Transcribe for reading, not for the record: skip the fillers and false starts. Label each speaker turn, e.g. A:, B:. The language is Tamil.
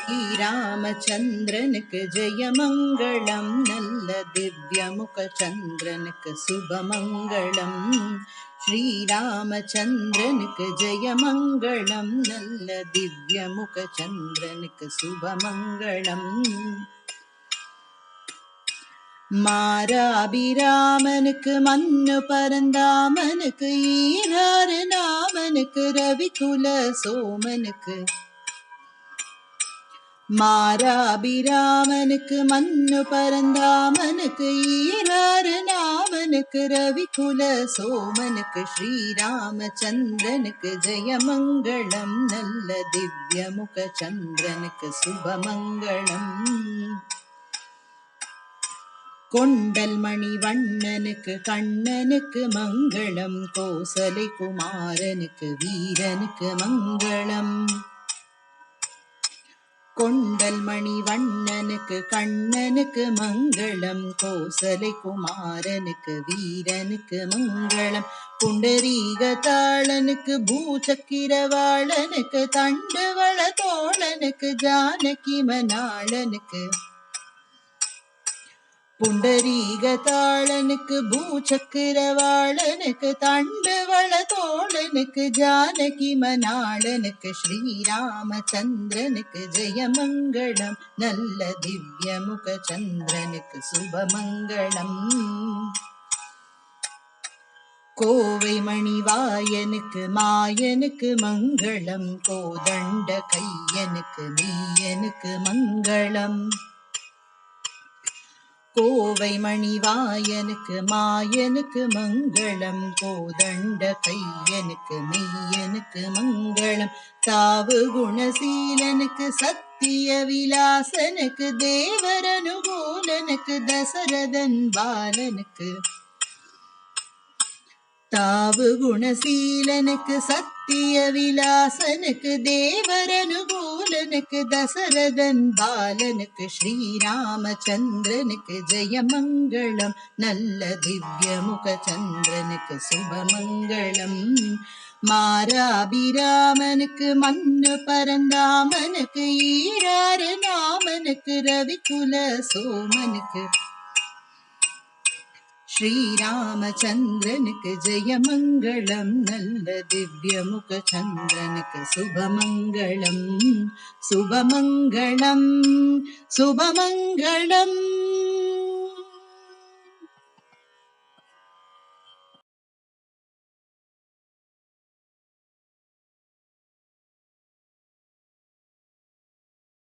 A: ஸ்ரீராமச்சந்திரனுக்கு ஜெயமங்களம், நல்ல திவ்யமுக சந்திரனுக்கு சுபமங்களம். ஸ்ரீராமச்சந்திரனுக்கு ஜெயமங்களம், நல்ல திவ்யமுக சந்திரனுக்கு சுபமங்களம். மாராபிராமனுக்கு மண்ணு பரந்தாமனுக்கு ஈராறு நாமனுக்கு ரவிகுல சோமனுக்கு. மாராபிராமனுக்கு மண்ணு பரந்தாமனுக்கு ஈராறு நாமனுக்கு ரவிகுல சோமனுக்கு. ஸ்ரீராமச்சந்திரனுக்கு ஜெயமங்களம், நல்ல திவ்யமுக சந்திரனுக்கு சுபமங்களம். கொண்டல் மணி வண்ணனுக்கு கண்ணனுக்கு மங்களம், கோசலை குமாரனுக்கு வீரனுக்கு மங்களம். கொண்டல் மணி வண்ணனுக்கு கண்ணனுக்கு மங்களம், கோசலை குமாரனுக்கு வீரனுக்கு மங்களம். புண்டரீக தாளனுக்கு பூச்சக்கிரவாளனுக்கு தண்டுவள தோழனுக்கு ஜானகி மணாளனுக்கு. புண்டரீக தாளனுக்கு பூச்சக்கிரவாளனுக்கு தண்டுவள தோழனுக்கு ஜானகி மணாளனுக்கு. ஸ்ரீராமச்சந்திரனுக்கு ஜெயமங்களம், நல்ல திவ்யமுக சந்திரனுக்கு சுபமங்களம். கோவை மணிவாயனுக்கு மாயனுக்கு மங்களம், கோதண்ட கையனுக்கு மெய்யனுக்கு மங்களம். கோவை மணிவாயனுக்கு மாயனுக்கு மங்களம், கோதண்ட கையனுக்கு மெய்யனுக்கு மங்களம். தாவு குணசீலனுக்கு சத்திய விலாசனுக்கு தேவரனுகூலனுக்கு தசரதன் பாலனுக்கு. தாவு குணசீலனுக்கு சத்திய விலாசனுக்கு தேவரனுகூலனுக்கு தசரதன் பாலனுக்கு. ஸ்ரீராமச்சந்திரனுக்கு ஜெயமங்களம், நல்ல திவ்யமுக சந்திரனுக்கு சுபமங்களம். மாராபிராமனுக்கு மண்ணு பரந்தாமனுக்கு ஈராறு நாமனுக்கு ரவிகுல சோமனுக்கு. ஸ்ரீராமச்சந்திரனுக்கு ஜெயமங்களம், நல்ல திவ்யமுக சந்திரனுக்கு சுபமங்களம். சுபமங்களம் சுபமங்களம்.